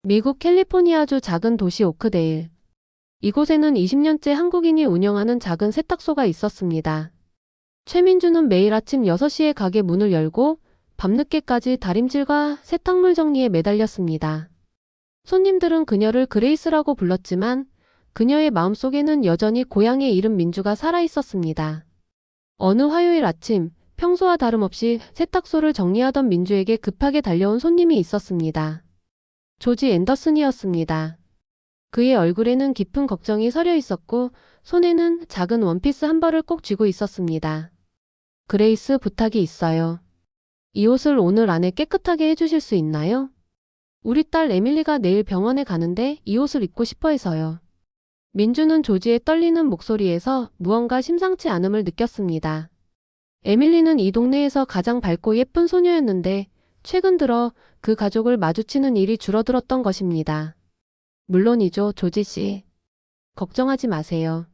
미국 캘리포니아주 작은 도시 오크데일. 이곳에는 20년째 한국인이 운영하는 작은 세탁소가 있었습니다. 최민주는 매일 아침 6시에 가게 문을 열고 밤늦게까지 다림질과 세탁물 정리에 매달렸습니다. 손님들은 그녀를 그레이스라고 불렀지만 그녀의 마음속에는 여전히 고향의 이름 민주가 살아있었습니다. 어느 화요일 아침, 평소와 다름없이 세탁소를 정리하던 민주에게 급하게 달려온 손님이 있었습니다. 조지 앤더슨이었습니다. 그의 얼굴에는 깊은 걱정이 서려 있었고 손에는 작은 원피스 한 벌을 꼭 쥐고 있었습니다. 그레이스, 부탁이 있어요. 이 옷을 오늘 안에 깨끗하게 해주실 수 있나요? 우리 딸 에밀리가 내일 병원에 가는데 이 옷을 입고 싶어 해서요. 민주는 조지의 떨리는 목소리에서 무언가 심상치 않음을 느꼈습니다. 에밀리는 이 동네에서 가장 밝고 예쁜 소녀였는데 최근 들어 그 가족을 마주치는 일이 줄어들었던 것입니다. 물론이죠, 조지 씨. 걱정하지 마세요.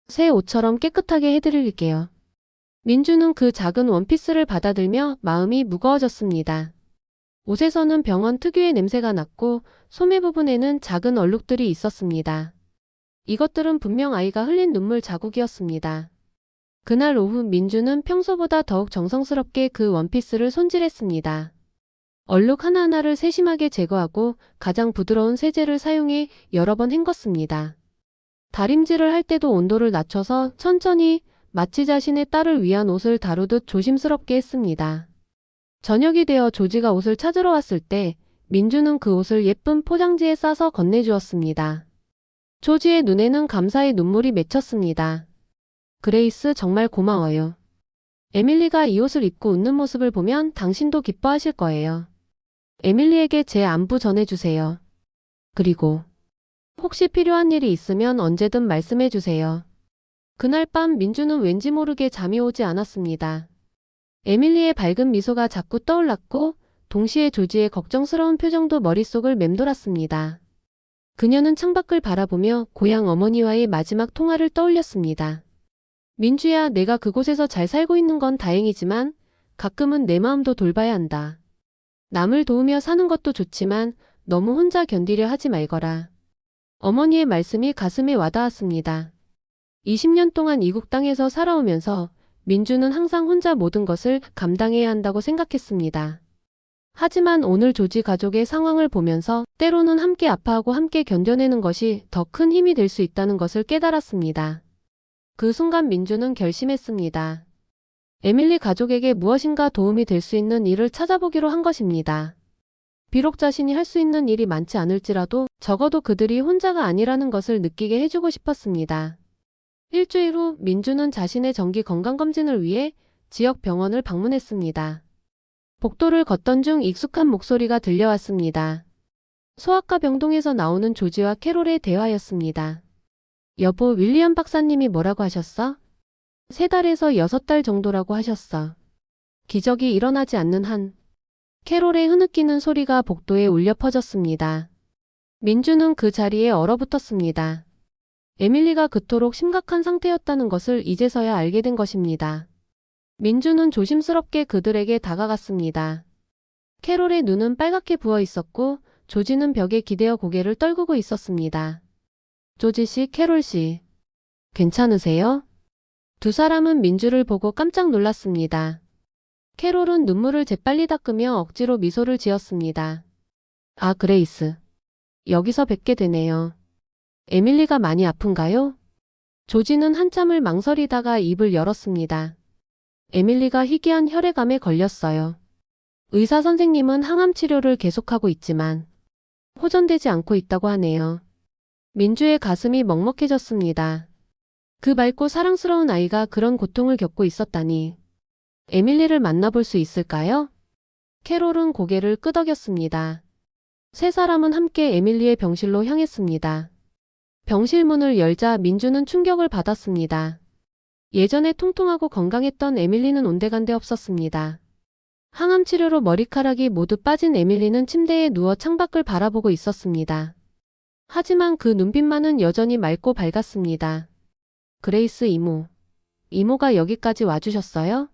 새 옷처럼 깨끗하게 해드릴게요. 민주는 그 작은 원피스를 받아들며 마음이 무거워졌습니다. 옷에서는 병원 특유의 냄새가 났고 소매 부분에는 작은 얼룩들이 있었습니다. 이것들은 분명 아이가 흘린 눈물 자국이었습니다. 그날 오후 민주는 평소보다 더욱 정성스럽게 그 원피스를 손질했습니다. 얼룩 하나하나를 세심하게 제거하고 가장 부드러운 세제를 사용해 여러 번 헹궜습니다. 다림질을 할 때도 온도를 낮춰서 천천히 마치 자신의 딸을 위한 옷을 다루듯 조심스럽게 했습니다. 저녁이 되어 조지가 옷을 찾으러 왔을 때 민주는 그 옷을 예쁜 포장지에 싸서 건네주었습니다. 조지의 눈에는 감사의 눈물이 맺혔습니다. 그레이스, 정말 고마워요. 에밀리가 이 옷을 입고 웃는 모습을 보면 당신도 기뻐하실 거예요. 에밀리에게 제 안부 전해주세요. 그리고 혹시 필요한 일이 있으면 언제든 말씀해주세요. 그날 밤 민주는 왠지 모르게 잠이 오지 않았습니다. 에밀리의 밝은 미소가 자꾸 떠올랐고 동시에 조지의 걱정스러운 표정도 머릿속을 맴돌았습니다. 그녀는 창밖을 바라보며 고향 어머니와의 마지막 통화를 떠올렸습니다. 민주야, 내가 그곳에서 잘 살고 있는 건 다행이지만 가끔은 내 마음도 돌봐야 한다. 남을 도우며 사는 것도 좋지만 너무 혼자 견디려 하지 말거라. 어머니의 말씀이 가슴에 와닿았습니다. 20년 동안 이국 땅에서 살아오면서 민주는 항상 혼자 모든 것을 감당해야 한다고 생각했습니다. 하지만 오늘 조지 가족의 상황을 보면서 때로는 함께 아파하고 함께 견뎌내는 것이 더 큰 힘이 될 수 있다는 것을 깨달았습니다. 그 순간 민주는 결심했습니다. 에밀리 가족에게 무엇인가 도움이 될 수 있는 일을 찾아보기로 한 것입니다. 비록 자신이 할 수 있는 일이 많지 않을지라도 적어도 그들이 혼자가 아니라는 것을 느끼게 해주고 싶었습니다. 일주일 후 민주는 자신의 정기 건강검진을 위해 지역 병원을 방문했습니다. 복도를 걷던 중 익숙한 목소리가 들려왔습니다. 소아과 병동에서 나오는 조지와 캐롤의 대화였습니다. 여보, 윌리엄 박사님이 뭐라고 하셨어? 3달에서 6달 정도라고 하셨어. 기적이 일어나지 않는 한. 캐롤의 흐느끼는 소리가 복도에 울려 퍼졌습니다. 민주는 그 자리에 얼어붙었습니다. 에밀리가 그토록 심각한 상태였다는 것을 이제서야 알게 된 것입니다. 민주는 조심스럽게 그들에게 다가갔습니다. 캐롤의 눈은 빨갛게 부어 있었고 조지는 벽에 기대어 고개를 떨구고 있었습니다. 조지 씨, 캐롤 씨. 괜찮으세요? 두 사람은 민주를 보고 깜짝 놀랐습니다. 캐롤은 눈물을 재빨리 닦으며 억지로 미소를 지었습니다. 아, 그레이스. 여기서 뵙게 되네요. 에밀리가 많이 아픈가요? 조지는 한참을 망설이다가 입을 열었습니다. 에밀리가 희귀한 혈액암에 걸렸어요. 의사 선생님은 항암 치료를 계속하고 있지만 호전되지 않고 있다고 하네요. 민주의 가슴이 먹먹해졌습니다. 그 밝고 사랑스러운 아이가 그런 고통을 겪고 있었다니. 에밀리를 만나볼 수 있을까요? 캐롤은 고개를 끄덕였습니다. 세 사람은 함께 에밀리의 병실로 향했습니다. 병실 문을 열자 민주는 충격을 받았습니다. 예전에 통통하고 건강했던 에밀리는 온데간데 없었습니다. 항암 치료로 머리카락이 모두 빠진 에밀리는 침대에 누워 창밖을 바라보고 있었습니다. 하지만 그 눈빛만은 여전히 맑고 밝았습니다. 그레이스 이모. 이모가 여기까지 와주셨어요?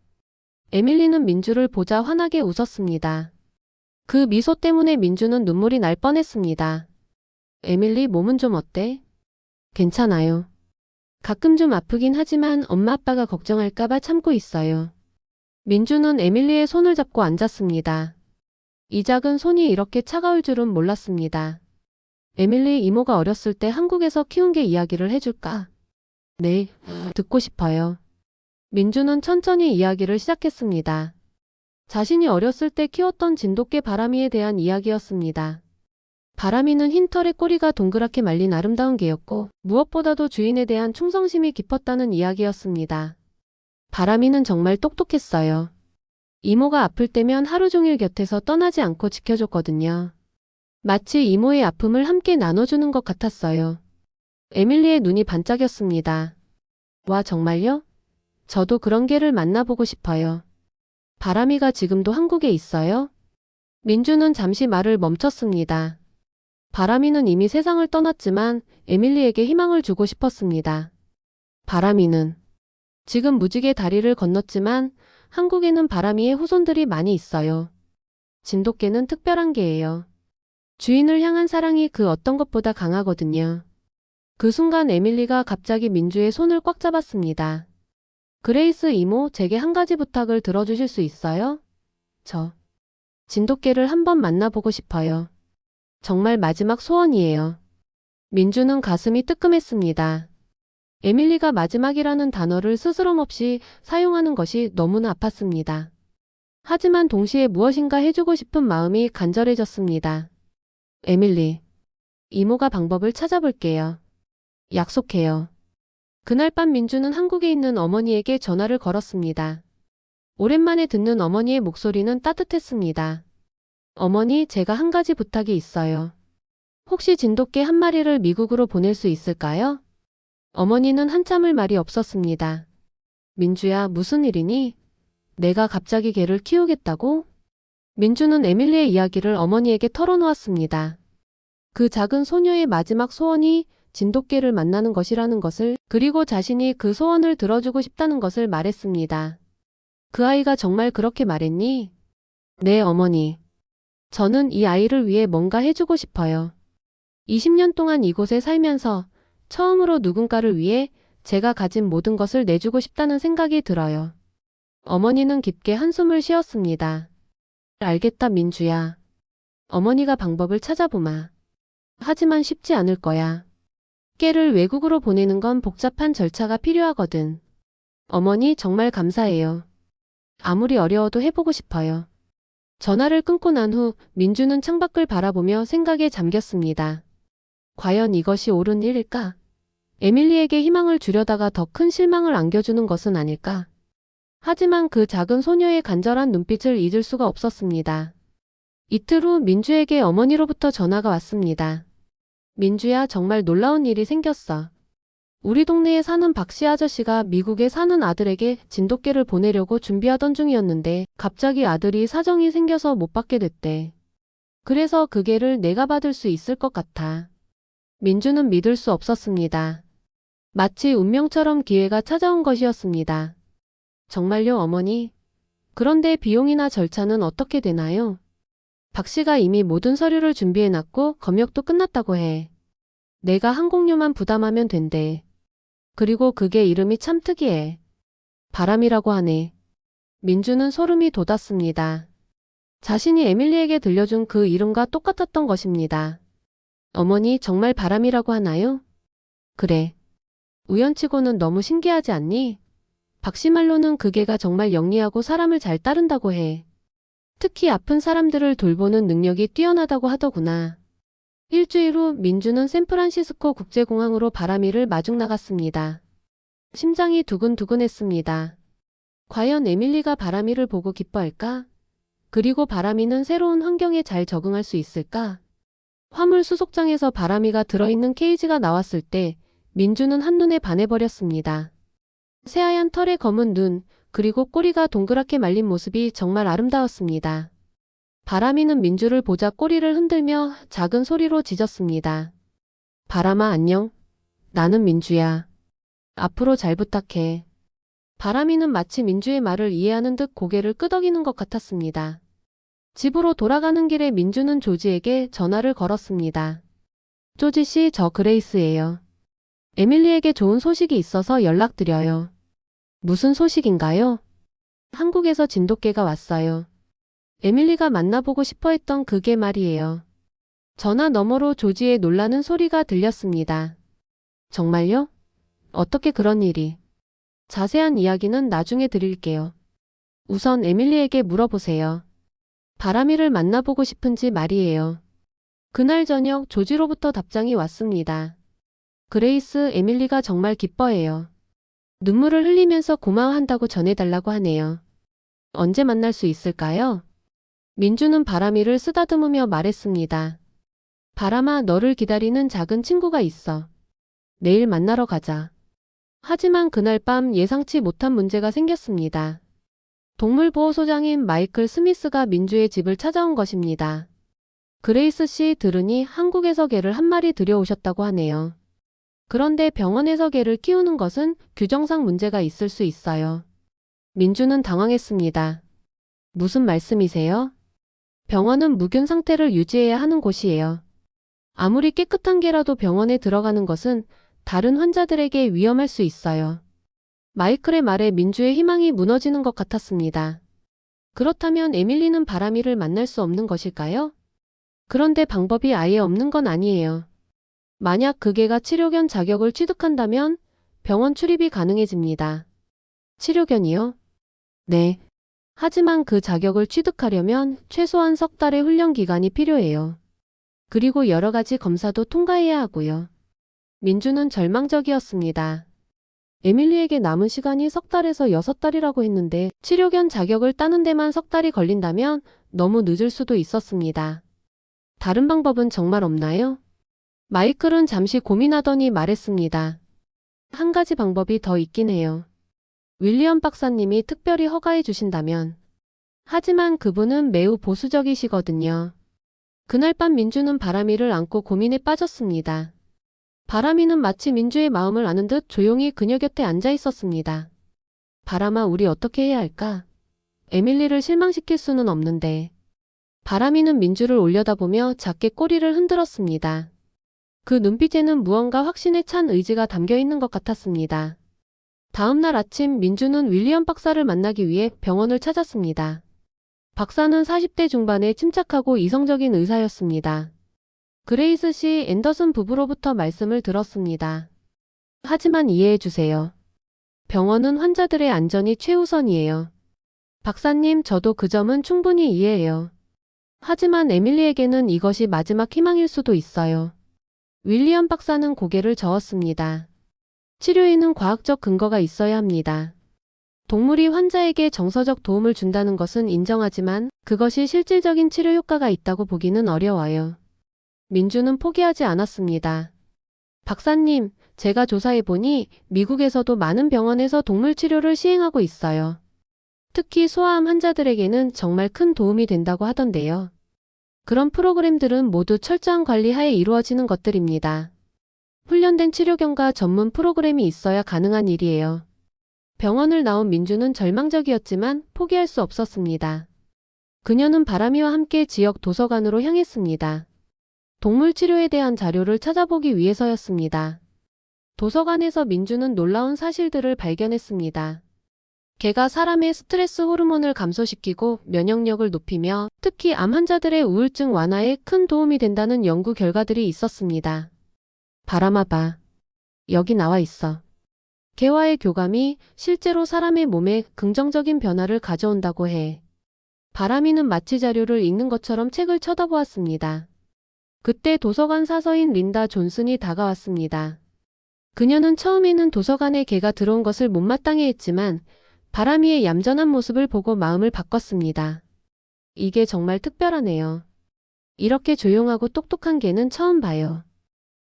에밀리는 민주를 보자 환하게 웃었습니다. 그 미소 때문에 민주는 눈물이 날 뻔했습니다. 에밀리, 몸은 좀 어때? 괜찮아요. 가끔 좀 아프긴 하지만 엄마 아빠가 걱정할까봐 참고 있어요. 민주는 에밀리의 손을 잡고 앉았습니다. 이 작은 손이 이렇게 차가울 줄은 몰랐습니다. 에밀리, 이모가 어렸을 때 한국에서 키운 개 이야기를 해줄까? 네, 듣고 싶어요. 민주는 천천히 이야기를 시작했습니다. 자신이 어렸을 때 키웠던 진돗개 바람이에 대한 이야기였습니다. 바람이는 흰 털에 꼬리가 동그랗게 말린 아름다운 개였고 무엇보다도 주인에 대한 충성심이 깊었다는 이야기였습니다. 바람이는 정말 똑똑했어요. 이모가 아플 때면 하루 종일 곁에서 떠나지 않고 지켜줬거든요. 마치 이모의 아픔을 함께 나눠주는 것 같았어요. 에밀리의 눈이 반짝였습니다. 와, 정말요? 저도 그런 개를 만나보고 싶어요. 바람이가 지금도 한국에 있어요? 민주는 잠시 말을 멈췄습니다. 바람이는 이미 세상을 떠났지만 에밀리에게 희망을 주고 싶었습니다. 바람이는 지금 무지개 다리를 건넜지만 한국에는 바람이의 후손들이 많이 있어요. 진돗개는 특별한 개예요. 주인을 향한 사랑이 그 어떤 것보다 강하거든요. 그 순간 에밀리가 갑자기 민주의 손을 꽉 잡았습니다. 그레이스 이모, 제게 한 가지 부탁을 들어주실 수 있어요? 저 진돗개를 한번 만나보고 싶어요. 정말 마지막 소원이에요. 민주는 가슴이 뜨끔했습니다. 에밀리가 마지막이라는 단어를 스스럼없이 사용하는 것이 너무나 아팠습니다. 하지만 동시에 무엇인가 해주고 싶은 마음이 간절해졌습니다. 에밀리, 이모가 방법을 찾아볼게요. 약속해요. 그날 밤 민주는 한국에 있는 어머니에게 전화를 걸었습니다. 오랜만에 듣는 어머니의 목소리는 따뜻했습니다. 어머니, 제가 한 가지 부탁이 있어요. 혹시 진돗개 한 마리를 미국으로 보낼 수 있을까요? 어머니는 한참을 말이 없었습니다. 민주야, 무슨 일이니? 내가 갑자기 개를 키우겠다고? 민주는 에밀리의 이야기를 어머니에게 털어놓았습니다. 그 작은 소녀의 마지막 소원이 진돗개를 만나는 것이라는 것을, 그리고 자신이 그 소원을 들어주고 싶다는 것을 말했습니다. 그 아이가 정말 그렇게 말했니? 네, 어머니. 저는 이 아이를 위해 뭔가 해주고 싶어요. 20년 동안 이곳에 살면서 처음으로 누군가를 위해 제가 가진 모든 것을 내주고 싶다는 생각이 들어요. 어머니는 깊게 한숨을 쉬었습니다. 알겠다, 민주야. 어머니가 방법을 찾아보마. 하지만 쉽지 않을 거야. 깨를 외국으로 보내는 건 복잡한 절차가 필요하거든. 어머니, 정말 감사해요. 아무리 어려워도 해보고 싶어요. 전화를 끊고 난 후 민주는 창밖을 바라보며 생각에 잠겼습니다. 과연 이것이 옳은 일일까? 에밀리에게 희망을 주려다가 더 큰 실망을 안겨주는 것은 아닐까? 하지만 그 작은 소녀의 간절한 눈빛을 잊을 수가 없었습니다. 이틀 후 민주에게 어머니로부터 전화가 왔습니다. 민주야, 정말 놀라운 일이 생겼어. 우리 동네에 사는 박씨 아저씨가 미국에 사는 아들에게 진돗개를 보내려고 준비하던 중이었는데 갑자기 아들이 사정이 생겨서 못 받게 됐대. 그래서 그 개를 내가 받을 수 있을 것 같아. 민주는 믿을 수 없었습니다. 마치 운명처럼 기회가 찾아온 것이었습니다. 정말요, 어머니? 그런데 비용이나 절차는 어떻게 되나요? 박 씨가 이미 모든 서류를 준비해놨고 검역도 끝났다고 해. 내가 항공료만 부담하면 된대. 그리고 그게 이름이 참 특이해. 바람이라고 하네. 민주는 소름이 돋았습니다. 자신이 에밀리에게 들려준 그 이름과 똑같았던 것입니다. 어머니, 정말 바람이라고 하나요? 그래. 우연치고는 너무 신기하지 않니? 박씨 말로는 그 개가 정말 영리하고 사람을 잘 따른다고 해. 특히 아픈 사람들을 돌보는 능력이 뛰어나다고 하더구나. 일주일 후 민주는 샌프란시스코 국제공항으로 바람이를 마중 나갔습니다. 심장이 두근두근했습니다. 과연 에밀리가 바람이를 보고 기뻐할까? 그리고 바람이는 새로운 환경에 잘 적응할 수 있을까? 화물 수속장에서 바람이가 들어있는 케이지가 나왔을 때 민주는 한눈에 반해버렸습니다. 새하얀 털의 검은 눈, 그리고 꼬리가 동그랗게 말린 모습이 정말 아름다웠습니다. 바람이는 민주를 보자 꼬리를 흔들며 작은 소리로 짖었습니다. 바람아, 안녕. 나는 민주야. 앞으로 잘 부탁해. 바람이는 마치 민주의 말을 이해하는 듯 고개를 끄덕이는 것 같았습니다. 집으로 돌아가는 길에 민주는 조지에게 전화를 걸었습니다. 조지 씨, 저 그레이스예요. 에밀리에게 좋은 소식이 있어서 연락드려요. 무슨 소식인가요? 한국에서 진돗개가 왔어요. 에밀리가 만나보고 싶어 했던 그게 말이에요. 전화 너머로 조지의 놀라는 소리가 들렸습니다. 정말요? 어떻게 그런 일이? 자세한 이야기는 나중에 드릴게요. 우선 에밀리에게 물어보세요. 바람이를 만나보고 싶은지 말이에요. 그날 저녁 조지로부터 답장이 왔습니다. 그레이스, 에밀리가 정말 기뻐해요. 눈물을 흘리면서 고마워한다고 전해달라고 하네요. 언제 만날 수 있을까요? 민주는 바람이를 쓰다듬으며 말했습니다. 바람아, 너를 기다리는 작은 친구가 있어. 내일 만나러 가자. 하지만 그날 밤 예상치 못한 문제가 생겼습니다. 동물보호소장인 마이클 스미스가 민주의 집을 찾아온 것입니다. 그레이스 씨, 들으니 한국에서 개를 한 마리 들여오셨다고 하네요. 그런데 병원에서 개를 키우는 것은 규정상 문제가 있을 수 있어요. 민주는 당황했습니다. 무슨 말씀이세요? 병원은 무균 상태를 유지해야 하는 곳이에요. 아무리 깨끗한 개라도 병원에 들어가는 것은 다른 환자들에게 위험할 수 있어요. 마이클의 말에 민주의 희망이 무너지는 것 같았습니다. 그렇다면 에밀리는 바람이를 만날 수 없는 것일까요? 그런데 방법이 아예 없는 건 아니에요. 만약 그 개가 치료견 자격을 취득한다면 병원 출입이 가능해집니다. 치료견이요? 네. 하지만 그 자격을 취득하려면 최소한 석 달의 훈련 기간이 필요해요. 그리고 여러 가지 검사도 통과해야 하고요. 민주는 절망적이었습니다. 에밀리에게 남은 시간이 석 달에서 6달이라고 했는데 치료견 자격을 따는 데만 석 달이 걸린다면 너무 늦을 수도 있었습니다. 다른 방법은 정말 없나요? 마이클은 잠시 고민하더니 말했습니다. 한 가지 방법이 더 있긴 해요. 윌리엄 박사님이 특별히 허가해 주신다면. 하지만 그분은 매우 보수적이시거든요. 그날 밤 민주는 바람이를 안고 고민에 빠졌습니다. 바람이는 마치 민주의 마음을 아는 듯 조용히 그녀 곁에 앉아 있었습니다. 바람아, 우리 어떻게 해야 할까? 에밀리를 실망시킬 수는 없는데. 바람이는 민주를 올려다보며 작게 꼬리를 흔들었습니다. 그 눈빛에는 무언가 확신에 찬 의지가 담겨 있는 것 같았습니다. 다음 날 아침 민주는 윌리엄 박사를 만나기 위해 병원을 찾았습니다. 박사는 40대 중반의 침착하고 이성적인 의사였습니다. 그레이스 씨, 앤더슨 부부로부터 말씀을 들었습니다. 하지만 이해해 주세요. 병원은 환자들의 안전이 최우선이에요. 박사님, 저도 그 점은 충분히 이해해요. 하지만 에밀리에게는 이것이 마지막 희망일 수도 있어요. 윌리엄 박사는 고개를 저었습니다. 치료에는 과학적 근거가 있어야 합니다. 동물이 환자에게 정서적 도움을 준다는 것은 인정하지만 그것이 실질적인 치료 효과가 있다고 보기는 어려워요. 민주는 포기하지 않았습니다. 박사님, 제가 조사해보니 미국에서도 많은 병원에서 동물 치료를 시행하고 있어요. 특히 소아암 환자들에게는 정말 큰 도움이 된다고 하던데요. 그런 프로그램들은 모두 철저한 관리 하에 이루어지는 것들입니다. 훈련된 치료견과 전문 프로그램이 있어야 가능한 일이에요. 병원을 나온 민주는 절망적이었지만 포기할 수 없었습니다. 그녀는 바람이와 함께 지역 도서관으로 향했습니다. 동물 치료에 대한 자료를 찾아보기 위해서였습니다. 도서관에서 민주는 놀라운 사실들을 발견했습니다. 개가 사람의 스트레스 호르몬을 감소시키고 면역력을 높이며 특히 암 환자들의 우울증 완화에 큰 도움이 된다는 연구 결과들이 있었습니다. 바람아 봐. 여기 나와 있어. 개와의 교감이 실제로 사람의 몸에 긍정적인 변화를 가져온다고 해. 바람이는 마치 자료를 읽는 것처럼 책을 쳐다보았습니다. 그때 도서관 사서인 린다 존슨이 다가왔습니다. 그녀는 처음에는 도서관에 개가 들어온 것을 못마땅해 했지만 바람이의 얌전한 모습을 보고 마음을 바꿨습니다. 이게 정말 특별하네요. 이렇게 조용하고 똑똑한 개는 처음 봐요.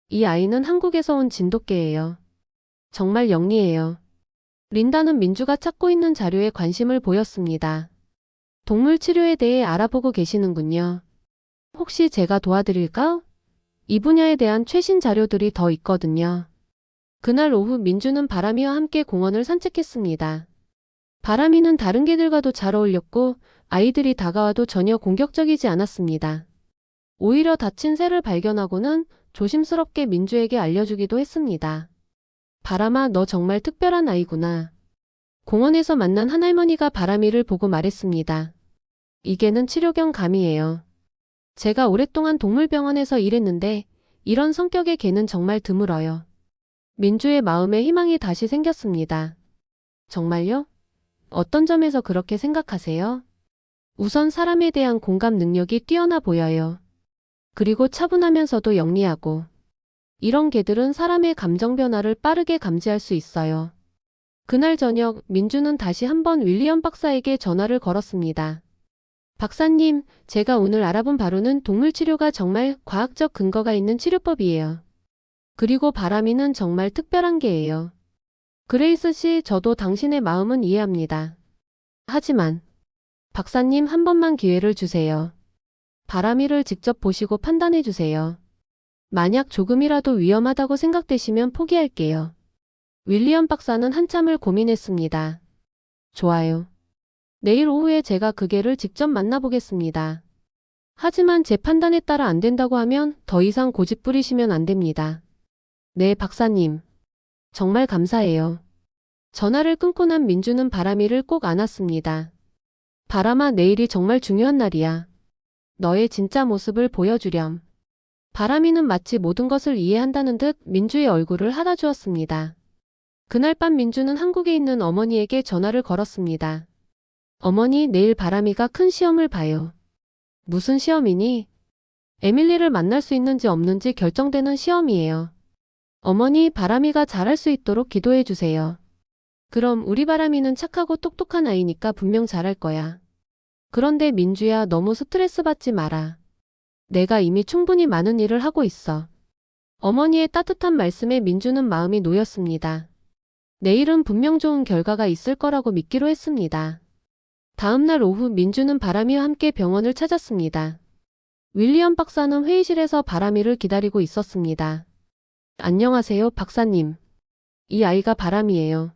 이 아이는 한국에서 온 진돗개예요. 정말 영리해요. 린다는 민주가 찾고 있는 자료에 관심을 보였습니다. 동물 치료에 대해 알아보고 계시는군요. 혹시 제가 도와드릴까? 이 분야에 대한 최신 자료들이 더 있거든요. 그날 오후 민주는 바람이와 함께 공원을 산책했습니다. 바람이는 다른 개들과도 잘 어울렸고 아이들이 다가와도 전혀 공격적이지 않았습니다. 오히려 다친 새를 발견하고는 조심스럽게 민주에게 알려주기도 했습니다. 바람아, 너 정말 특별한 아이구나. 공원에서 만난 한 할머니가 바람이를 보고 말했습니다. 이게는 치료견 감이에요. 제가 오랫동안 동물병원에서 일했는데 이런 성격의 개는 정말 드물어요. 민주의 마음에 희망이 다시 생겼습니다. 정말요? 어떤 점에서 그렇게 생각하세요? 우선 사람에 대한 공감 능력이 뛰어나 보여요. 그리고 차분하면서도 영리하고. 이런 개들은 사람의 감정 변화를 빠르게 감지할 수 있어요. 그날 저녁 민주는 다시 한번 윌리엄 박사에게 전화를 걸었습니다. 박사님, 제가 오늘 알아본 바로는 동물 치료가 정말 과학적 근거가 있는 치료법이에요. 그리고 바람이는 정말 특별한 개예요. 그레이스 씨, 저도 당신의 마음은 이해합니다. 하지만 박사님, 한 번만 기회를 주세요. 바람이를 직접 보시고 판단해 주세요. 만약 조금이라도 위험하다고 생각되시면 포기할게요. 윌리엄 박사는 한참을 고민했습니다. 좋아요. 내일 오후에 제가 그 개를 직접 만나보겠습니다. 하지만 제 판단에 따라 안 된다고 하면 더 이상 고집 부리시면 안 됩니다. 네, 박사님. 정말 감사해요. 전화를 끊고 난 민주는 바람이를 꼭 안았습니다. 바람아, 내일이 정말 중요한 날이야. 너의 진짜 모습을 보여주렴. 바람이는 마치 모든 것을 이해한다는 듯 민주의 얼굴을 하다주었습니다. 그날 밤 민주는 한국에 있는 어머니에게 전화를 걸었습니다. 어머니, 내일 바람이가 큰 시험을 봐요. 무슨 시험이니? 에밀리를 만날 수 있는지 없는지 결정되는 시험이에요. 어머니, 바람이가 잘할 수 있도록 기도해 주세요. 그럼 우리 바람이는 착하고 똑똑한 아이니까 분명 잘할 거야. 그런데 민주야, 너무 스트레스 받지 마라. 내가 이미 충분히 많은 일을 하고 있어. 어머니의 따뜻한 말씀에 민주는 마음이 놓였습니다. 내일은 분명 좋은 결과가 있을 거라고 믿기로 했습니다. 다음 날 오후 민주는 바람이와 함께 병원을 찾았습니다. 윌리엄 박사는 회의실에서 바람이를 기다리고 있었습니다. 안녕하세요, 박사님. 이 아이가 바람이에요.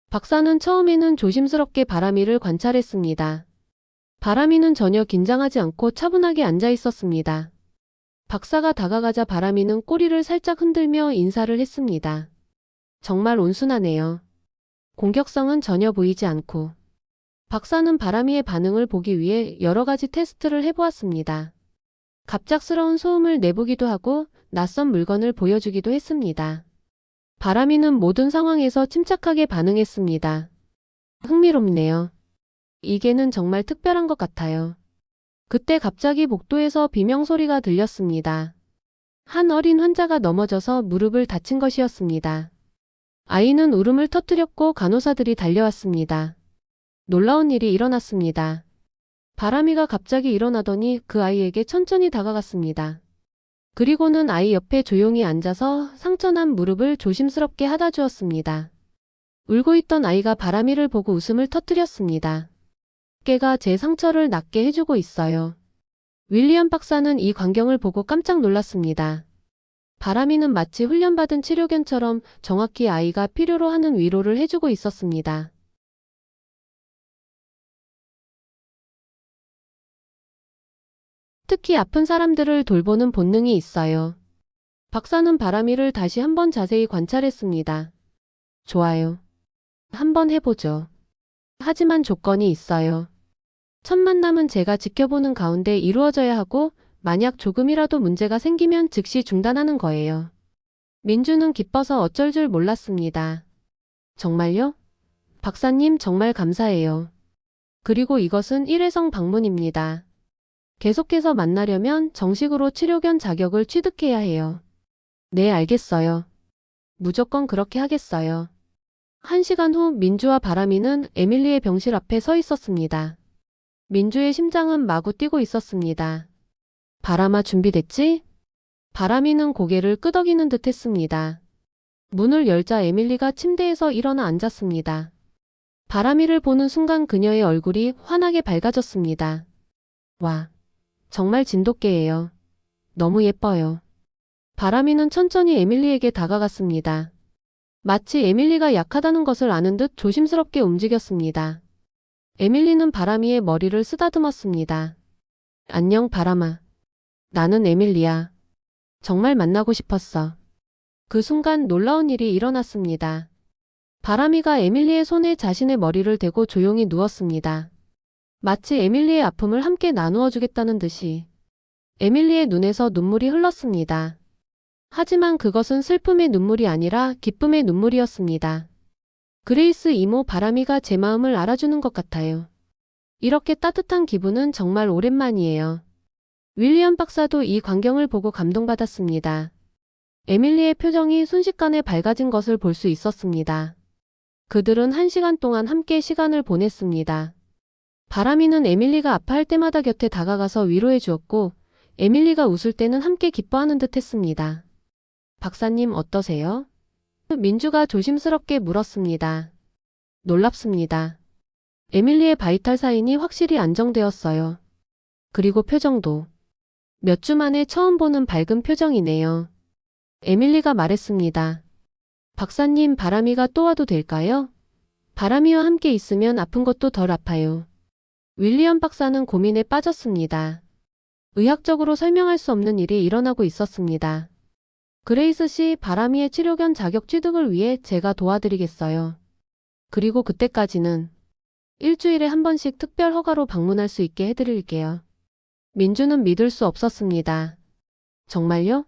박사는 처음에는 조심스럽게 바람이를 관찰했습니다. 바람이는 전혀 긴장하지 않고 차분하게 앉아 있었습니다. 박사가 다가가자 바람이는 꼬리를 살짝 흔들며 인사를 했습니다. 정말 온순하네요. 공격성은 전혀 보이지 않고. 박사는 바람이의 반응을 보기 위해 여러 가지 테스트를 해보았습니다. 갑작스러운 소음을 내보기도 하고 낯선 물건을 보여주기도 했습니다. 바람이는 모든 상황에서 침착하게 반응했습니다. 흥미롭네요. 이 개는 정말 특별한 것 같아요. 그때 갑자기 복도에서 비명소리가 들렸습니다. 한 어린 환자가 넘어져서 무릎을 다친 것이었습니다. 아이는 울음을 터뜨렸고 간호사들이 달려왔습니다. 놀라운 일이 일어났습니다. 바람이가 갑자기 일어나더니 그 아이에게 천천히 다가갔습니다. 그리고는 아이 옆에 조용히 앉아서 상처난 무릎을 조심스럽게 하다 주었습니다. 울고 있던 아이가 바람이를 보고 웃음을 터뜨렸습니다. 개가 제 상처를 낫게 해주고 있어요. 윌리엄 박사는 이 광경을 보고 깜짝 놀랐습니다. 바람이는 마치 훈련받은 치료견처럼 정확히 아이가 필요로 하는 위로를 해주고 있었습니다. 특히 아픈 사람들을 돌보는 본능이 있어요. 박사는 바람이를 다시 한번 자세히 관찰했습니다. 좋아요. 한번 해보죠. 하지만 조건이 있어요. 첫 만남은 제가 지켜보는 가운데 이루어져야 하고 만약 조금이라도 문제가 생기면 즉시 중단하는 거예요. 민주는 기뻐서 어쩔 줄 몰랐습니다. 정말요? 박사님, 정말 감사해요. 그리고 이것은 일회성 방문입니다. 계속해서 만나려면 정식으로 치료견 자격을 취득해야 해요. 네, 알겠어요. 무조건 그렇게 하겠어요. 1시간 후 민주와 바람이는 에밀리의 병실 앞에 서 있었습니다. 민주의 심장은 마구 뛰고 있었습니다. 바람아, 준비됐지? 바람이는 고개를 끄덕이는 듯 했습니다. 문을 열자 에밀리가 침대에서 일어나 앉았습니다. 바람이를 보는 순간 그녀의 얼굴이 환하게 밝아졌습니다. 와, 정말 진돗개예요. 너무 예뻐요. 바람이는 천천히 에밀리에게 다가갔습니다. 마치 에밀리가 약하다는 것을 아는 듯 조심스럽게 움직였습니다. 에밀리는 바람이의 머리를 쓰다듬었습니다. 안녕, 바람아. 나는 에밀리야. 정말 만나고 싶었어. 그 순간 놀라운 일이 일어났습니다. 바람이가 에밀리의 손에 자신의 머리를 대고 조용히 누웠습니다. 마치 에밀리의 아픔을 함께 나누어 주겠다는 듯이. 에밀리의 눈에서 눈물이 흘렀습니다. 하지만 그것은 슬픔의 눈물이 아니라 기쁨의 눈물이었습니다. 그레이스 이모, 바람이가 제 마음을 알아주는 것 같아요. 이렇게 따뜻한 기분은 정말 오랜만이에요. 윌리엄 박사도 이 광경을 보고 감동받았습니다. 에밀리의 표정이 순식간에 밝아진 것을 볼 수 있었습니다. 그들은 1시간 동안 함께 시간을 보냈습니다. 바람이는 에밀리가 아파할 때마다 곁에 다가가서 위로해 주었고, 에밀리가 웃을 때는 함께 기뻐하는 듯 했습니다. 박사님 어떠세요? 민주가 조심스럽게 물었습니다. 놀랍습니다. 에밀리의 바이탈 사인이 확실히 안정되었어요. 그리고 표정도. 몇 주 만에 처음 보는 밝은 표정이네요. 에밀리가 말했습니다. 박사님, 바람이가 또 와도 될까요? 바람이와 함께 있으면 아픈 것도 덜 아파요. 윌리엄 박사는 고민에 빠졌습니다. 의학적으로 설명할 수 없는 일이 일어나고 있었습니다. 그레이스 씨, 바람이의 치료견 자격 취득을 위해 제가 도와드리겠어요. 그리고 그때까지는 일주일에 한 번씩 특별 허가로 방문할 수 있게 해드릴게요. 민주는 믿을 수 없었습니다. 정말요?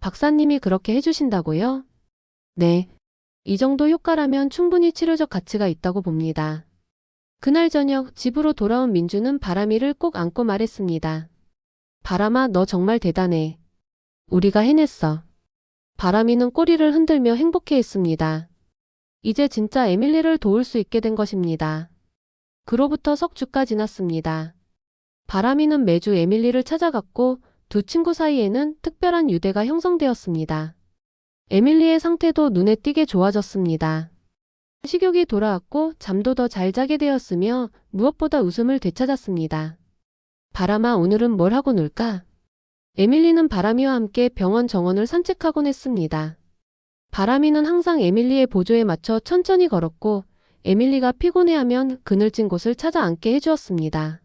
박사님이 그렇게 해주신다고요? 네. 이 정도 효과라면 충분히 치료적 가치가 있다고 봅니다. 그날 저녁 집으로 돌아온 민주는 바람이를 꼭 안고 말했습니다. 바람아, 너 정말 대단해. 우리가 해냈어. 바람이는 꼬리를 흔들며 행복해했습니다. 이제 진짜 에밀리를 도울 수 있게 된 것입니다. 그로부터 석 주가 지났습니다. 바람이는 매주 에밀리를 찾아갔고 두 친구 사이에는 특별한 유대가 형성되었습니다. 에밀리의 상태도 눈에 띄게 좋아졌습니다. 식욕이 돌아왔고 잠도 더 잘 자게 되었으며 무엇보다 웃음을 되찾았습니다. 바람아, 오늘은 뭘 하고 놀까? 에밀리는 바람이와 함께 병원 정원을 산책하곤 했습니다. 바람이는 항상 에밀리의 보조에 맞춰 천천히 걸었고 에밀리가 피곤해하면 그늘진 곳을 찾아 앉게 해주었습니다.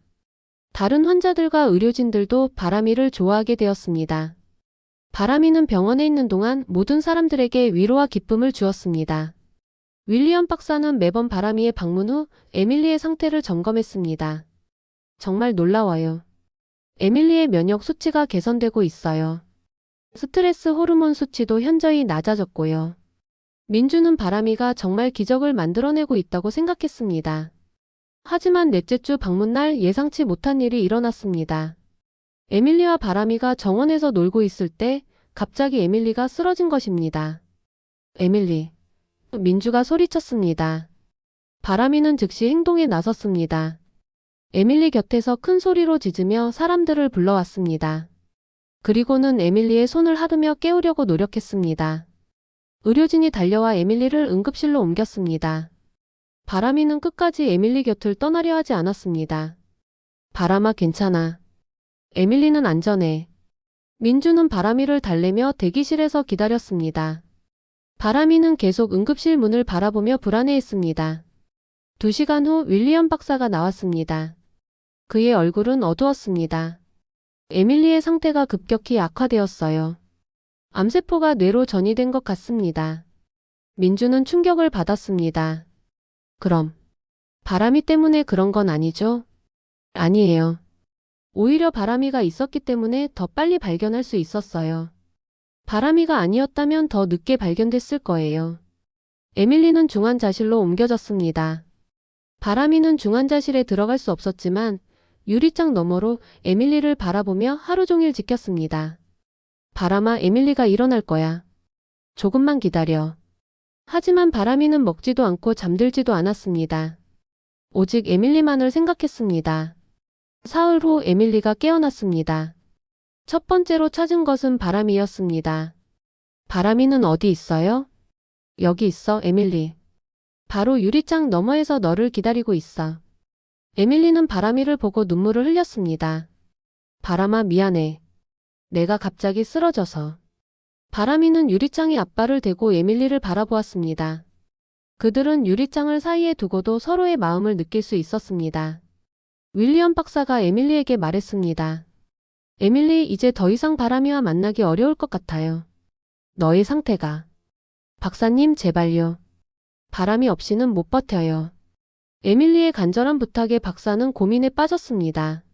다른 환자들과 의료진들도 바람이를 좋아하게 되었습니다. 바람이는 병원에 있는 동안 모든 사람들에게 위로와 기쁨을 주었습니다. 윌리엄 박사는 매번 바람이의 방문 후 에밀리의 상태를 점검했습니다. 정말 놀라워요. 에밀리의 면역 수치가 개선되고 있어요. 스트레스 호르몬 수치도 현저히 낮아졌고요. 민주는 바람이가 정말 기적을 만들어내고 있다고 생각했습니다. 하지만 넷째 주 방문날 예상치 못한 일이 일어났습니다. 에밀리와 바람이가 정원에서 놀고 있을 때 갑자기 에밀리가 쓰러진 것입니다. 에밀리. 민주가 소리쳤습니다. 바람이는 즉시 행동에 나섰습니다. 에밀리 곁에서 큰 소리로 짖으며 사람들을 불러왔습니다. 그리고는 에밀리의 손을 하르며 깨우려고 노력했습니다. 의료진이 달려와 에밀리를 응급실로 옮겼습니다. 바람이는 끝까지 에밀리 곁을 떠나려 하지 않았습니다. 바람아, 괜찮아. 에밀리는 안전해. 민주는 바람이를 달래며 대기실에서 기다렸습니다. 바람이는 계속 응급실 문을 바라보며 불안해했습니다. 2시간 후 윌리엄 박사가 나왔습니다. 그의 얼굴은 어두웠습니다. 에밀리의 상태가 급격히 악화되었어요. 암세포가 뇌로 전이된 것 같습니다. 민주는 충격을 받았습니다. 그럼 바람이 때문에 그런 건 아니죠? 아니에요. 오히려 바람이가 있었기 때문에 더 빨리 발견할 수 있었어요. 바람이가 아니었다면 더 늦게 발견됐을 거예요. 에밀리는 중환자실로 옮겨졌습니다. 바람이는 중환자실에 들어갈 수 없었지만 유리창 너머로 에밀리를 바라보며 하루 종일 지켰습니다. 바람아, 에밀리가 일어날 거야. 조금만 기다려. 하지만 바람이는 먹지도 않고 잠들지도 않았습니다. 오직 에밀리만을 생각했습니다. 사흘 후 에밀리가 깨어났습니다. 첫 번째로 찾은 것은 바람이였습니다. 바람이는 어디 있어요? 여기 있어, 에밀리. 바로 유리창 너머에서 너를 기다리고 있어. 에밀리는 바람이를 보고 눈물을 흘렸습니다. 바람아, 미안해. 내가 갑자기 쓰러져서. 바람이는 유리창에 앞발을 대고 에밀리를 바라보았습니다. 그들은 유리창을 사이에 두고도 서로의 마음을 느낄 수 있었습니다. 윌리엄 박사가 에밀리에게 말했습니다. 에밀리, 이제 더 이상 바람이와 만나기 어려울 것 같아요. 너의 상태가. 박사님, 제발요. 바람이 없이는 못 버텨요. 에밀리의 간절한 부탁에 박사는 고민에 빠졌습니다.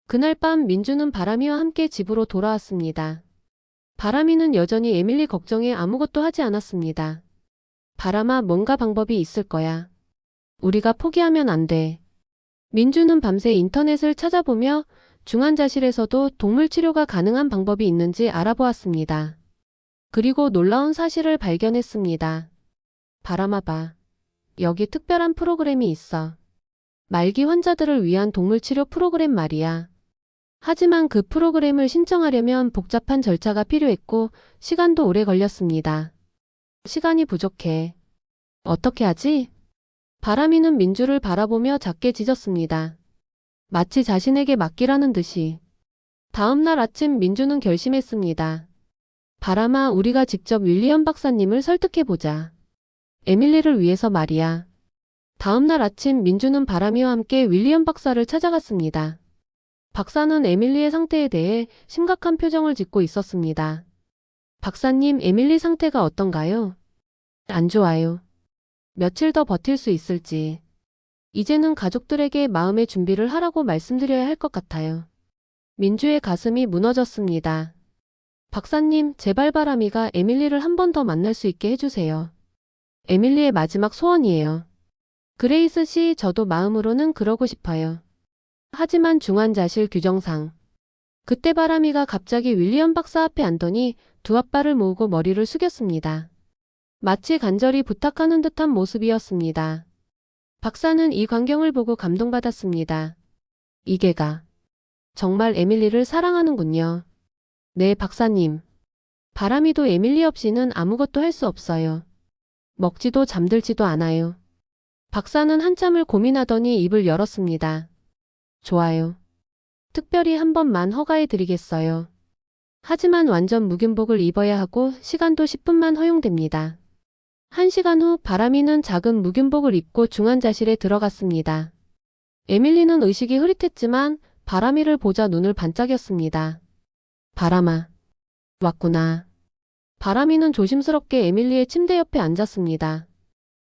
그날 밤 민주는 바람이와 함께 집으로 돌아왔습니다. 바람이는 여전히 에밀리 걱정에 아무것도 하지 않았습니다. 바람아, 뭔가 방법이 있을 거야. 우리가 포기하면 안 돼. 민주는 밤새 인터넷을 찾아보며 중환자실에서도 동물 치료가 가능한 방법이 있는지 알아보았습니다. 그리고 놀라운 사실을 발견했습니다. 바람아 봐. 여기 특별한 프로그램이 있어. 말기 환자들을 위한 동물 치료 프로그램 말이야. 하지만 그 프로그램을 신청하려면 복잡한 절차가 필요했고 시간도 오래 걸렸습니다. 시간이 부족해. 어떻게 하지? 바람이는 민주를 바라보며 작게 짖었습니다. 마치 자신에게 맡기라는 듯이. 다음 날 아침 민주는 결심했습니다. 바람아, 우리가 직접 윌리엄 박사님을 설득해보자. 에밀리를 위해서 말이야. 다음 날 아침 민주는 바람이와 함께 윌리엄 박사를 찾아갔습니다. 박사는 에밀리의 상태에 대해 심각한 표정을 짓고 있었습니다. 박사님, 에밀리 상태가 어떤가요? 안 좋아요. 며칠 더 버틸 수 있을지. 이제는 가족들에게 마음의 준비를 하라고 말씀드려야 할 것 같아요. 민주의 가슴이 무너졌습니다. 박사님, 제발 바람이가 에밀리를 한 번 더 만날 수 있게 해주세요. 에밀리의 마지막 소원이에요. 그레이스 씨, 저도 마음으로는 그러고 싶어요. 하지만 중환자실 규정상. 그때 바람이가 갑자기 윌리엄 박사 앞에 앉더니 두 앞발을 모으고 머리를 숙였습니다. 마치 간절히 부탁하는 듯한 모습이었습니다. 박사는 이 광경을 보고 감동받았습니다. 이게가 정말 에밀리를 사랑하는군요. 네, 박사님. 바람이도 에밀리 없이는 아무것도 할 수 없어요. 먹지도 잠들지도 않아요. 박사는 한참을 고민하더니 입을 열었습니다. 좋아요. 특별히 한 번만 허가해 드리겠어요. 하지만 완전 무균복을 입어야 하고 시간도 10분만 허용됩니다. 1시간 후 바람이는 작은 무균복을 입고 중환자실에 들어갔습니다. 에밀리는 의식이 흐릿했지만 바람이를 보자 눈을 반짝였습니다. 바람아. 왔구나. 바람이는 조심스럽게 에밀리의 침대 옆에 앉았습니다.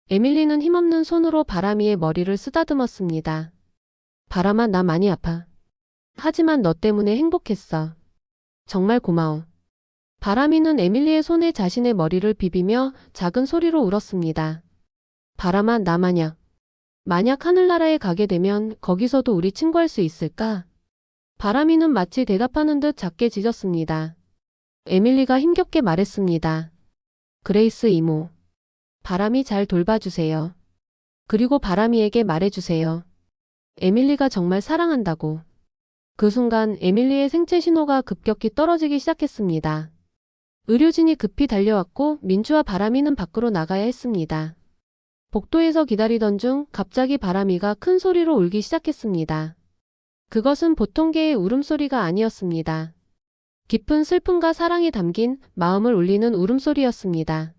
에밀리는 힘없는 손으로 바람이의 머리를 쓰다듬었습니다. 바람아, 나 많이 아파. 하지만 너 때문에 행복했어. 정말 고마워. 바람이는 에밀리의 손에 자신의 머리를 비비며 작은 소리로 울었습니다. 바람아, 나 만약 하늘나라에 가게 되면 거기서도 우리 친구할 수 있을까? 바람이는 마치 대답하는 듯 작게 짖었습니다. 에밀리가 힘겹게 말했습니다. 그레이스 이모. 바람이 잘 돌봐주세요. 그리고 바람이에게 말해주세요. 에밀리가 정말 사랑한다고. 그 순간 에밀리의 생체 신호가 급격히 떨어지기 시작했습니다. 의료진이 급히 달려왔고 민주와 바람이는 밖으로 나가야 했습니다. 복도에서 기다리던 중 갑자기 바람이가 큰 소리로 울기 시작했습니다. 그것은 보통 개의 울음소리가 아니었습니다. 깊은 슬픔과 사랑이 담긴 마음을 울리는 울음소리였습니다.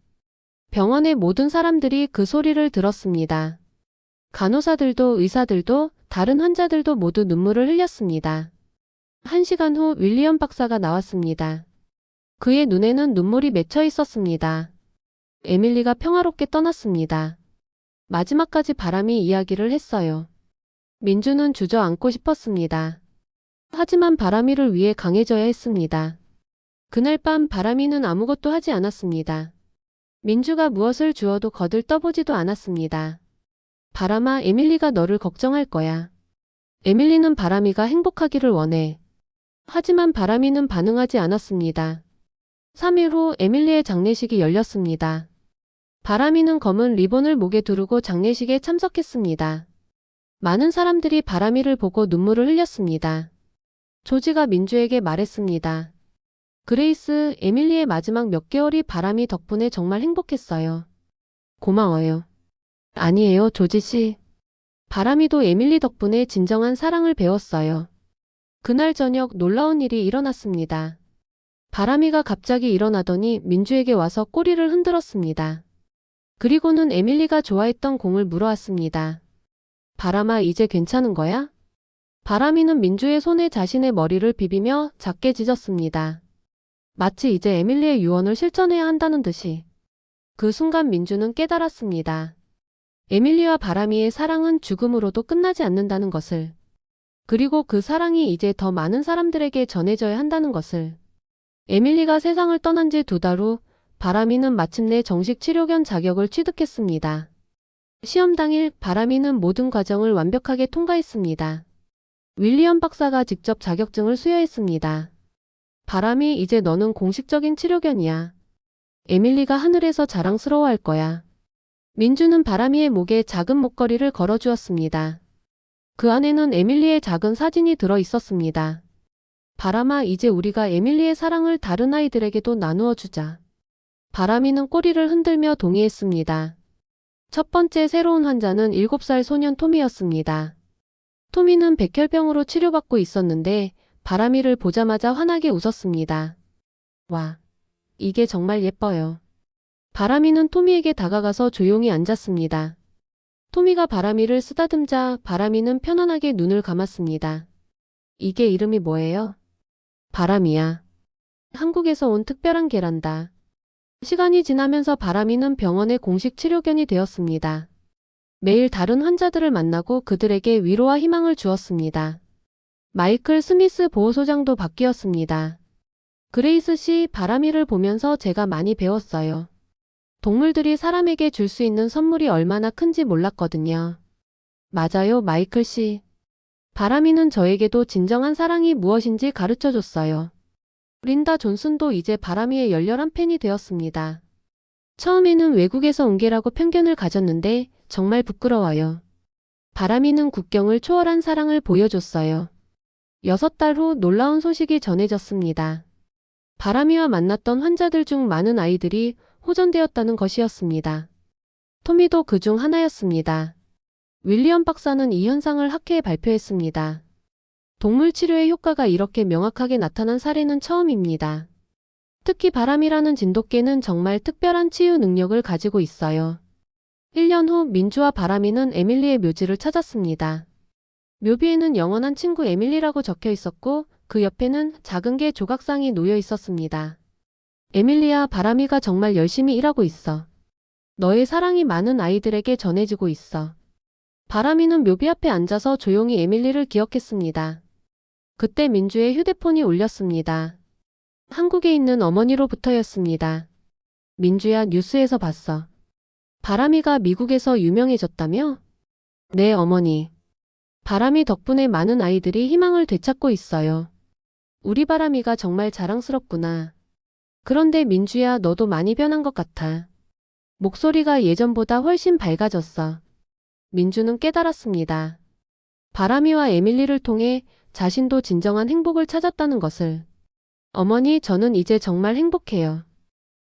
병원의 모든 사람들이 그 소리를 들었습니다. 간호사들도 의사들도 다른 환자들도 모두 눈물을 흘렸습니다. 1시간 후 윌리엄 박사가 나왔습니다. 그의 눈에는 눈물이 맺혀 있었습니다. 에밀리가 평화롭게 떠났습니다. 마지막까지 바람이 이야기를 했어요. 민주는 주저앉고 싶었습니다. 하지만 바람이를 위해 강해져야 했습니다. 그날 밤 바람이는 아무것도 하지 않았습니다. 민주가 무엇을 주어도 거들 떠보지도 않았습니다. 바람아, 에밀리가 너를 걱정할 거야. 에밀리는 바람이가 행복하기를 원해. 하지만 바람이는 반응하지 않았습니다. 3일 후 에밀리의 장례식이 열렸습니다. 바람이는 검은 리본을 목에 두르고 장례식에 참석했습니다. 많은 사람들이 바람이를 보고 눈물을 흘렸습니다. 조지가 민주에게 말했습니다. 그레이스, 에밀리의 마지막 몇 개월이 바람이 덕분에 정말 행복했어요. 고마워요. 아니에요, 조지 씨. 바람이도 에밀리 덕분에 진정한 사랑을 배웠어요. 그날 저녁 놀라운 일이 일어났습니다. 바람이가 갑자기 일어나더니 민주에게 와서 꼬리를 흔들었습니다. 그리고는 에밀리가 좋아했던 공을 물어왔습니다. 바람아, 이제 괜찮은 거야? 바람이는 민주의 손에 자신의 머리를 비비며 작게 짖었습니다. 마치 이제 에밀리의 유언을 실천해야 한다는 듯이. 그 순간 민주는 깨달았습니다. 에밀리와 바람이의 사랑은 죽음으로도 끝나지 않는다는 것을. 그리고 그 사랑이 이제 더 많은 사람들에게 전해져야 한다는 것을. 에밀리가 세상을 떠난 지 2달 후 바람이는 마침내 정식 치료견 자격을 취득했습니다. 시험 당일 바람이는 모든 과정을 완벽하게 통과했습니다. 윌리엄 박사가 직접 자격증을 수여했습니다. 바람이, 이제 너는 공식적인 치료견이야. 에밀리가 하늘에서 자랑스러워할 거야. 민주는 바람이의 목에 작은 목걸이를 걸어주었습니다. 그 안에는 에밀리의 작은 사진이 들어 있었습니다. 바람아, 이제 우리가 에밀리의 사랑을 다른 아이들에게도 나누어 주자. 바람이는 꼬리를 흔들며 동의했습니다. 첫 번째 새로운 환자는 7살 소년 토미였습니다. 토미는 백혈병으로 치료받고 있었는데 바람이를 보자마자 환하게 웃었습니다. 와, 이게 정말 예뻐요. 바람이는 토미에게 다가가서 조용히 앉았습니다. 토미가 바람이를 쓰다듬자 바람이는 편안하게 눈을 감았습니다. 이게 이름이 뭐예요? 바람이야. 한국에서 온 특별한 개란다. 시간이 지나면서 바람이는 병원의 공식 치료견이 되었습니다. 매일 다른 환자들을 만나고 그들에게 위로와 희망을 주었습니다. 마이클 스미스 보호소장도 바뀌었습니다. 그레이스 씨, 바람이를 보면서 제가 많이 배웠어요. 동물들이 사람에게 줄 수 있는 선물이 얼마나 큰지 몰랐거든요. 맞아요, 마이클 씨. 바람이는 저에게도 진정한 사랑이 무엇인지 가르쳐줬어요. 린다 존슨도 이제 바람이의 열렬한 팬이 되었습니다. 처음에는 외국에서 온 개라고 편견을 가졌는데 정말 부끄러워요. 바람이는 국경을 초월한 사랑을 보여줬어요. 6달 후 놀라운 소식이 전해졌습니다. 바람이와 만났던 환자들 중 많은 아이들이 호전되었다는 것이었습니다. 토미도 그 중 하나였습니다. 윌리엄 박사는 이 현상을 학회에 발표했습니다. 동물 치료의 효과가 이렇게 명확하게 나타난 사례는 처음입니다. 특히 바람이라는 진돗개는 정말 특별한 치유 능력을 가지고 있어요. 1년 후 민주와 바람이는 에밀리의 묘지를 찾았습니다. 묘비에는 영원한 친구 에밀리라고 적혀 있었고 그 옆에는 작은 개 조각상이 놓여 있었습니다. 에밀리야, 바람이가 정말 열심히 일하고 있어. 너의 사랑이 많은 아이들에게 전해지고 있어. 바람이는 묘비 앞에 앉아서 조용히 에밀리를 기억했습니다. 그때 민주의 휴대폰이 울렸습니다. 한국에 있는 어머니로부터였습니다. 민주야, 뉴스에서 봤어. 바람이가 미국에서 유명해졌다며? 네, 어머니. 바람이 덕분에 많은 아이들이 희망을 되찾고 있어요. 우리 바람이가 정말 자랑스럽구나. 그런데 민주야, 너도 많이 변한 것 같아. 목소리가 예전보다 훨씬 밝아졌어. 민주는 깨달았습니다. 바람이와 에밀리를 통해 자신도 진정한 행복을 찾았다는 것을. 어머니, 저는 이제 정말 행복해요.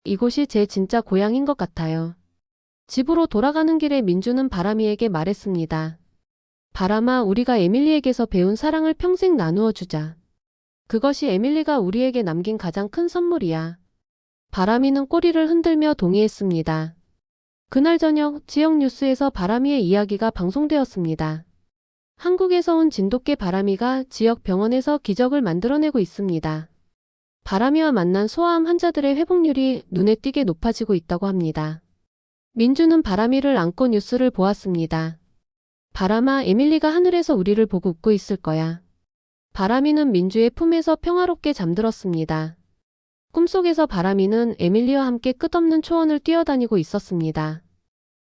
이곳이 제 진짜 고향인 것 같아요. 집으로 돌아가는 길에 민주는 바람이에게 말했습니다. 바람아, 우리가 에밀리에게서 배운 사랑을 평생 나누어 주자. 그것이 에밀리가 우리에게 남긴 가장 큰 선물이야. 바람이는 꼬리를 흔들며 동의했습니다. 그날 저녁 지역 뉴스에서 바람이의 이야기가 방송되었습니다. 한국에서 온 진돗개 바람이가 지역 병원에서 기적을 만들어내고 있습니다. 바람이와 만난 소아암 환자들의 회복률이 눈에 띄게 높아지고 있다고 합니다. 민주는 바람이를 안고 뉴스를 보았습니다. 바람아, 에밀리가 하늘에서 우리를 보고 웃고 있을 거야. 바람이는 민주의 품에서 평화롭게 잠들었습니다. 꿈속에서 바람이는 에밀리와 함께 끝없는 초원을 뛰어다니고 있었습니다.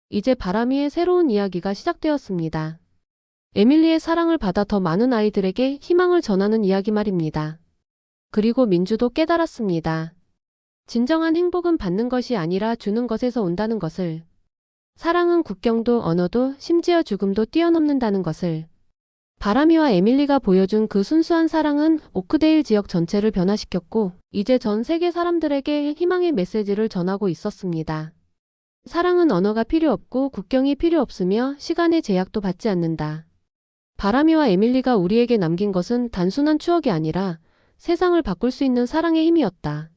이제 바람이의 새로운 이야기가 시작되었습니다. 에밀리의 사랑을 받아 더 많은 아이들에게 희망을 전하는 이야기 말입니다. 그리고 민주도 깨달았습니다. 진정한 행복은 받는 것이 아니라 주는 것에서 온다는 것을. 사랑은 국경도 언어도 심지어 죽음도 뛰어넘는다는 것을. 바람이와 에밀리가 보여준 그 순수한 사랑은 오크데일 지역 전체를 변화시켰고 이제 전 세계 사람들에게 희망의 메시지를 전하고 있었습니다. 사랑은 언어가 필요 없고 국경이 필요 없으며 시간의 제약도 받지 않는다. 바람이와 에밀리가 우리에게 남긴 것은 단순한 추억이 아니라 세상을 바꿀 수 있는 사랑의 힘이었다.